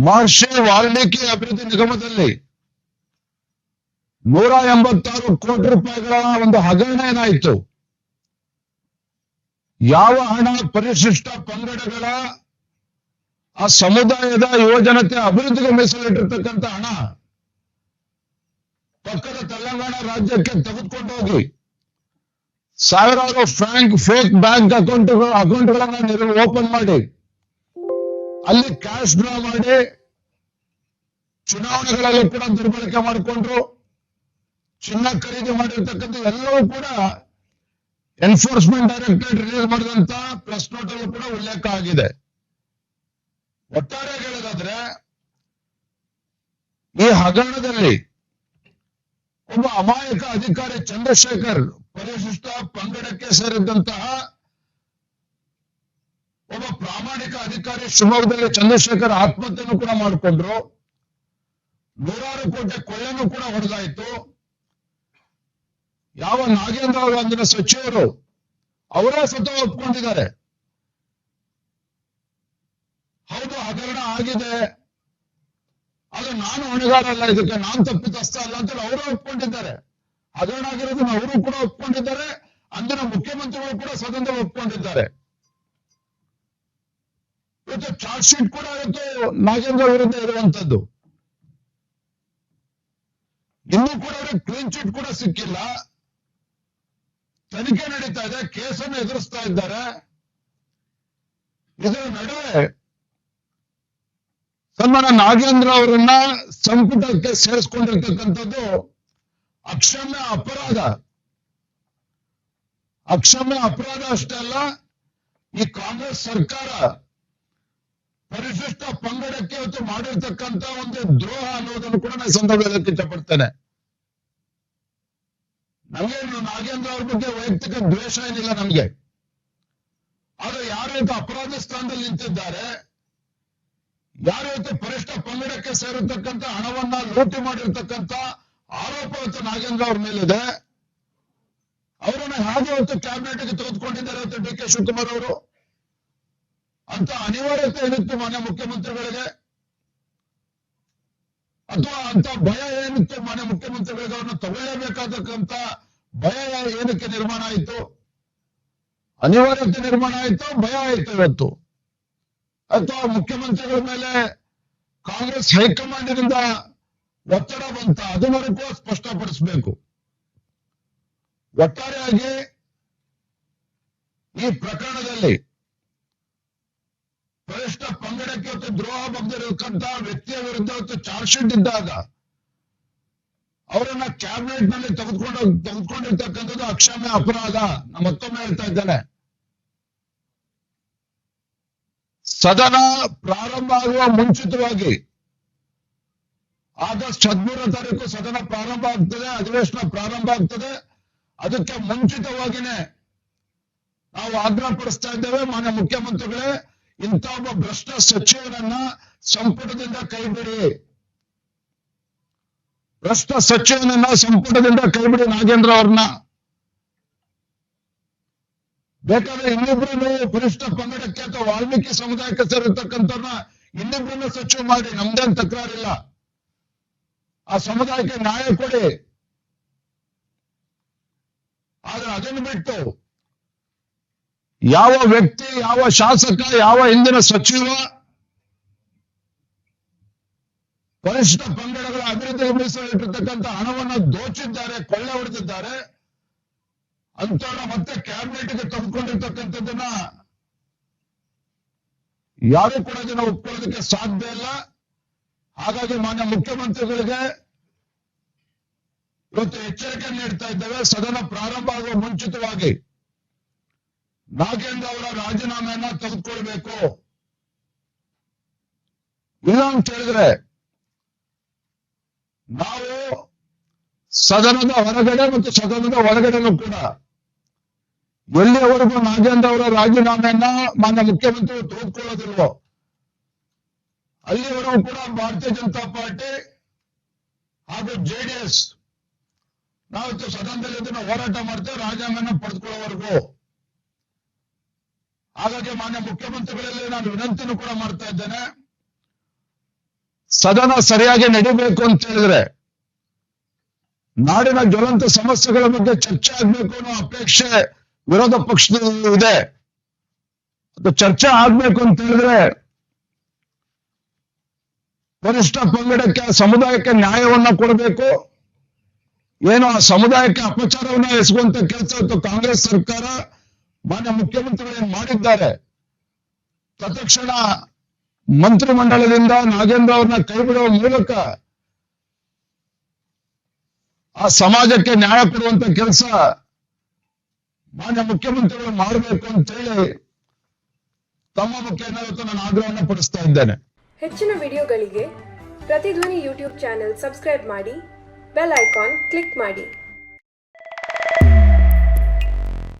ಮಹರ್ಷಿ ವಾಲ್ಮೀಕಿ ಅಭಿವೃದ್ಧಿ ನಿಗಮದಲ್ಲಿ 186 ಕೋಟಿ ರೂಪಾಯಿಗಳ ಒಂದು ಹಗರಣ ಏನಾಯಿತು. ಯಾವ ಹಣ ಪರಿಶಿಷ್ಟ ಪಂಗಡಗಳ ಆ ಸಮುದಾಯದ ಯುವಜನತೆ ಅಭಿವೃದ್ಧಿಗೆ ಮೀಸಲಿಟ್ಟಿರ್ತಕ್ಕಂಥ ಹಣ ಪಕ್ಕದ ತೆಲಂಗಾಣ ರಾಜ್ಯಕ್ಕೆ ತೆಗೆದುಕೊಂಡು ಹೋಗಿ ಸಾವಿರಾರು ಫೇಕ್ ಬ್ಯಾಂಕ್ ಅಕೌಂಟ್ಗಳನ್ನ ಓಪನ್ ಮಾಡಿ ಅಲ್ಲಿ ಕ್ಯಾಶ್ ಡ್ರಾ ಮಾಡಿ ಚುನಾವಣೆಗಳಲ್ಲಿ ಕೂಡ ದುರ್ಬಳಕೆ ಮಾಡಿಕೊಂಡ್ರು. ಚಿನ್ನ ಖರೀದಿ ಮಾಡಿರ್ತಕ್ಕಂಥ ಎಲ್ಲವೂ ಕೂಡ ಎನ್ಫೋರ್ಸ್ಮೆಂಟ್ ಡೈರೆಕ್ಟರೇಟ್ ರಿಲೀಸ್ ಮಾಡಿದಂತ ಪ್ರೆಸ್ ನೋಟ್ ಅಲ್ಲೂ ಕೂಡ ಉಲ್ಲೇಖ ಆಗಿದೆ. ಒಟ್ಟಾರೆ ಹೇಳೋದಾದ್ರೆ ಈ ಹಗರಣದಲ್ಲಿ ಒಬ್ಬ ಅಮಾಯಕ ಅಧಿಕಾರಿ ಚಂದ್ರಶೇಖರ್ ಪರಿಶಿಷ್ಟ ಪಂಗಡಕ್ಕೆ ಸೇರಿದಂತಹ ಒಬ್ಬ ಪ್ರಾಮಾಣಿಕ ಅಧಿಕಾರಿ ಶಿವಮೊಗ್ಗದಲ್ಲಿ ಚಂದ್ರಶೇಖರ್ ಆತ್ಮಹತ್ಯೆಯನ್ನು ಕೂಡ ಮಾಡಿಕೊಂಡ್ರು. 100 ಕೋಟಿ ಕೊಳ್ಳೆನೂ ಕೂಡ ಹೊಡೆದಾಯಿತು. ಯಾವ ನಾಗೇಂದ್ರ ಅವರು ಅಂದಿನ ಸಚಿವರು ಅವರೇ ಸ್ವತಃ ಒಪ್ಕೊಂಡಿದ್ದಾರೆ, ಹೌದು ಹಗರಣ ಆಗಿದೆ, ಅದು ನಾನು ಹೊಣೆಗಾರ ಅಲ್ಲ, ಇದಕ್ಕೆ ನಾನು ತಪ್ಪಿತಸ್ಥ ಅಲ್ಲ ಅಂತ ಅವರು ಒಪ್ಕೊಂಡಿದ್ದಾರೆ. ಹಗರಣ ಆಗಿರೋದನ್ನ ಅವರು ಕೂಡ ಒಪ್ಕೊಂಡಿದ್ದಾರೆ, ಅಂದಿನ ಮುಖ್ಯಮಂತ್ರಿಗಳು ಕೂಡ ಸ್ವತಂತ್ರ ಒಪ್ಕೊಂಡಿದ್ದಾರೆ. ಇವತ್ತು ಚಾರ್ಜ್ ಶೀಟ್ ಕೂಡ ಇವತ್ತು ನಾಗೇಂದ್ರ ವಿರುದ್ಧ ಇರುವಂತದ್ದು. ಇನ್ನೂ ಕೂಡ ಅವರಿಗೆ ಕ್ಲೀನ್ ಚಿಟ್ ಕೂಡ ಸಿಕ್ಕಿಲ್ಲ. ತನಿಖೆ ನಡೀತಾ ಇದೆ, ಕೇಸನ್ನು ಎದುರಿಸ್ತಾ ಇದ್ದಾರೆ. ಇದರ ನಡುವೆ ಸನ್ಮಾನ ನಾಗೇಂದ್ರ ಅವರನ್ನ ಸಂಪುಟಕ್ಕೆ ಸೇರಿಸಿಕೊಂಡಿರ್ತಕ್ಕಂಥದ್ದು ಅಕ್ಷಮ್ಯ ಅಪರಾಧ. ಅಕ್ಷಮ್ಯ ಅಪರಾಧ ಅಷ್ಟೇ ಅಲ್ಲ, ಈ ಕಾಂಗ್ರೆಸ್ ಸರ್ಕಾರ ಪರಿಶಿಷ್ಟ ಪಂಗಡಕ್ಕೆ ಇವತ್ತು ಮಾಡಿರ್ತಕ್ಕಂಥ ಒಂದು ದ್ರೋಹ ಅನ್ನೋದನ್ನು ಕೂಡ ನಾನು ಸಂದರ್ಭದಲ್ಲಿ ಇಷ್ಟಪಡ್ತೇನೆ. ನಮಗೇನು ನಾಗೇಂದ್ರ ಅವ್ರ ಬಗ್ಗೆ ವೈಯಕ್ತಿಕ ದ್ವೇಷ ಏನಿಲ್ಲ ನಮ್ಗೆ, ಆದ್ರೆ ಯಾರು ಅಪರಾಧ ಸ್ಥಾನದಲ್ಲಿ ನಿಂತಿದ್ದಾರೆ, ಯಾರು ಪರಿಶಿಷ್ಟ ಪಂಗಡಕ್ಕೆ ಸೇರಿರ್ತಕ್ಕಂಥ ಹಣವನ್ನ ಲೂಟಿ ಮಾಡಿರ್ತಕ್ಕಂಥ ಆರೋಪ ಇವತ್ತು ನಾಗೇಂದ್ರ ಅವ್ರ ಮೇಲಿದೆ. ಅವರನ್ನ ಹೇಗೆ ಇವತ್ತು ಕ್ಯಾಬಿನೆಟ್ಗೆ ತೆಗೆದುಕೊಂಡಿದ್ದಾರೆ ಇವತ್ತು ಡಿ ಕೆ ಶಿವಕುಮಾರ್ ಅವರು. ಅಂತ ಅನಿವಾರ್ಯತೆ ಏನಿತ್ತು ಮಾನ್ಯ ಮುಖ್ಯಮಂತ್ರಿಗಳಿಗೆ, ಅಥವಾ ಅಂತ ಭಯ ಏನಿತ್ತು ಮಾನ್ಯ ಮುಖ್ಯಮಂತ್ರಿಗಳಿಗೆ, ಅವ್ರನ್ನ ತಗೊಳ್ಳೇಬೇಕಾದಕ್ಕಂತ ಭಯ ಏನಕ್ಕೆ ನಿರ್ಮಾಣ ಆಯಿತು? ಅನಿವಾರ್ಯತೆ ನಿರ್ಮಾಣ ಆಯಿತು, ಭಯ ಆಯಿತು ಇವತ್ತು. ಅಥವಾ ಮುಖ್ಯಮಂತ್ರಿಗಳ ಮೇಲೆ ಕಾಂಗ್ರೆಸ್ ಹೈಕಮಾಂಡ್ನಿಂದ ಒತ್ತಡ ಬಂತ, ಅದನ್ನು ಕೂಡ ಸ್ಪಷ್ಟಪಡಿಸಬೇಕು. ಒಟ್ಟಾರೆಯಾಗಿ ಈ ಪ್ರಕರಣದಲ್ಲಿ ಪರಿಶಿಷ್ಟ ಪಂಗಡಕ್ಕೆ ಇವತ್ತು ದ್ರೋಹ ಬಗೆದಿರತಕ್ಕಂತ ವ್ಯಕ್ತಿಯ ವಿರುದ್ಧ ಇವತ್ತು ಚಾರ್ಜ್ ಶೀಟ್ ಇದ್ದಾಗ ಅವರನ್ನ ಕ್ಯಾಬಿನೆಟ್ ನಲ್ಲಿ ತೆಗೆದುಕೊಂಡಿರ್ತಕ್ಕಂಥದ್ದು ಅಕ್ಷಮ್ಯ ಅಪರಾಧ. ನಾನು ಮತ್ತೊಮ್ಮೆ ಹೇಳ್ತಾ ಇದ್ದೇನೆ, ಸದನ ಪ್ರಾರಂಭ ಆಗುವ ಮುಂಚಿತವಾಗಿ ಆಗಸ್ಟ್ 13 ತಾರೀಕು ಸದನ ಪ್ರಾರಂಭ ಆಗ್ತದೆ, ಅಧಿವೇಶನ ಪ್ರಾರಂಭ ಆಗ್ತದೆ. ಅದಕ್ಕೆ ಮುಂಚಿತವಾಗಿನೇ ನಾವು ಆಗ್ರಹ ಪಡಿಸ್ತಾ ಇದ್ದೇವೆ, ಮಾನ್ಯ ಮುಖ್ಯಮಂತ್ರಿಗಳೇ, ಇಂಥ ಒಬ್ಬ ಭ್ರಷ್ಟ ಸಚಿವರನ್ನ ಸಂಪುಟದಿಂದ ಕೈಬಿಡಿ, ಭ್ರಷ್ಟ ಸಚಿವನನ್ನ ಸಂಪುಟದಿಂದ ಕೈಬಿಡಿ ನಾಗೇಂದ್ರ ಅವ್ರನ್ನ. ಬೇಕಾದ್ರೆ ಇನ್ನಿಬ್ರು ಪರಿಶಿಷ್ಟ ಪಂಗಡಕ್ಕೆ ಅಥವಾ ವಾಲ್ಮೀಕಿ ಸಮುದಾಯಕ್ಕೆ ಸೇರಿರ್ತಕ್ಕಂಥವ್ರನ್ನ ಇನ್ನಿಬ್ರನ್ನ ಸಚಿವ ಮಾಡಿ, ನಮ್ದೇನ್ ತಕರಾರಿಲ್ಲ. ಆ ಸಮುದಾಯಕ್ಕೆ ನ್ಯಾಯ ಕೊಡಿ. ಆದ್ರೆ ಅದನ್ನು ಬಿಟ್ಟು ಯಾವ ವ್ಯಕ್ತಿ, ಯಾವ ಶಾಸಕ, ಯಾವ ಹಿಂದಿನ ಸಚಿವ ಪರಿಶಿಷ್ಟ ಪಂಗಡಗಳ ಅಭಿವೃದ್ಧಿಗೆ ಮೀಸಲಿಟ್ಟಿರ್ತಕ್ಕಂಥ ಹಣವನ್ನ ದೋಚಿದ್ದಾರೆ, ಕೊಳ್ಳೆ ಹೊಡೆದಿದ್ದಾರೆ, ಅಂತವ್ರನ್ನ ಮತ್ತೆ ಕ್ಯಾಬಿನೆಟ್ಗೆ ತೆಗೆದುಕೊಂಡಿರ್ತಕ್ಕಂಥದ್ದನ್ನ ಯಾರು ಕೂಡ ಇದನ್ನ ಒಪ್ಕೊಳ್ಳೋದಕ್ಕೆ ಸಾಧ್ಯ ಇಲ್ಲ. ಹಾಗಾಗಿ ಮಾನ್ಯ ಮುಖ್ಯಮಂತ್ರಿಗಳಿಗೆ ಇವತ್ತು ಎಚ್ಚರಿಕೆ ನೀಡ್ತಾ ಇದ್ದೇವೆ, ಸದನ ಪ್ರಾರಂಭ ಆಗುವ ಮುಂಚಿತವಾಗಿ ನಾಗೇಂದ್ರ ಅವರ ರಾಜೀನಾಮೆಯನ್ನ ತೆಗೆದುಕೊಳ್ಬೇಕು. ಇಲ್ಲ ಅಂತ ಹೇಳಿದ್ರೆ ನಾವು ಸದನದ ಹೊರಗಡೆ ಮತ್ತು ಸದನದ ಒಳಗಡೆನೂ ಕೂಡ ಎಲ್ಲಿಯವರೆಗೂ ನಾಗೇಂದ್ರ ಅವರ ರಾಜೀನಾಮೆಯನ್ನ ಮಾನ್ಯ ಮುಖ್ಯಮಂತ್ರಿ ತೆಗೆದುಕೊಳ್ಳೋದಿಲ್ವೋ ಅಲ್ಲಿವರೆಗೂ ಕೂಡ ಭಾರತೀಯ ಜನತಾ ಪಾರ್ಟಿ ಹಾಗೂ ಜೆಡಿಎಸ್ ನಾವಿತ್ತು ಸದನದಲ್ಲಿ ಇದನ್ನು ಹೋರಾಟ ಮಾಡ್ತೇವೆ, ರಾಜೀನಾಮೆಯನ್ನ ಪಡೆದುಕೊಳ್ಳೋವರೆಗೂ. ಹಾಗಾಗಿ ಮಾನ್ಯ ಮುಖ್ಯಮಂತ್ರಿಗಳಲ್ಲಿ ನಾನು ವಿನಂತಿನೂ ಕೂಡ ಮಾಡ್ತಾ ಇದ್ದೇನೆ, ಸದನ ಸರಿಯಾಗಿ ನಡಿಬೇಕು ಅಂತ ಹೇಳಿದ್ರೆ, ನಾಡಿನ ಜ್ವಲಂತ ಸಮಸ್ಯೆಗಳ ಬಗ್ಗೆ ಚರ್ಚೆ ಆಗ್ಬೇಕು ಅನ್ನೋ ಅಪೇಕ್ಷೆ ವಿರೋಧ ಪಕ್ಷದಲ್ಲಿ ಇದೆ. ಅದು ಚರ್ಚೆ ಆಗ್ಬೇಕು ಅಂತ ಹೇಳಿದ್ರೆ ವರಿಷ್ಠ ಪಂಗಡಕ್ಕೆ, ಸಮುದಾಯಕ್ಕೆ ನ್ಯಾಯವನ್ನ ಕೊಡಬೇಕು. ಏನೋ ಆ ಸಮುದಾಯಕ್ಕೆ ಅಪಚಾರವನ್ನ ಎಸಗುವಂತ ಕೆಲಸ ಇವತ್ತು ಕಾಂಗ್ರೆಸ್ ಸರ್ಕಾರ, ಮಾನ್ಯ ಮುಖ್ಯಮಂತ್ರಿಗಳು ಏನ್ ಮಾಡಿದ್ದಾರೆ, ತತ್ಕ್ಷಣ ಮಂತ್ರಿಮಂಡಲದಿಂದ ನಾಗೇಂದ್ರ ಅವ್ರನ್ನ ಕೈ ಬಿಡುವ ಮೂಲಕ ಆ ಸಮಾಜಕ್ಕೆ ನ್ಯಾಯ ಕೊಡುವಂತ ಕೆಲಸ ಮಾನ್ಯ ಮುಖ್ಯಮಂತ್ರಿಗಳು ಮಾಡಬೇಕು ಅಂತ ಹೇಳಿ ತಮ್ಮ ಮುಖೇನ ಇವತ್ತು ನಾನು ಆಗ್ರಹವನ್ನು ಪಡಿಸ್ತಾ ಇದ್ದೇನೆ. ಹೆಚ್ಚಿನ ವಿಡಿಯೋಗಳಿಗೆ ಪ್ರತಿಧ್ವನಿ ಯೂಟ್ಯೂಬ್ ಚಾನೆಲ್ ಸಬ್ಸ್ಕ್ರೈಬ್ ಮಾಡಿ, ಬೆಲ್ ಐಕಾನ್ ಕ್ಲಿಕ್ ಮಾಡಿ.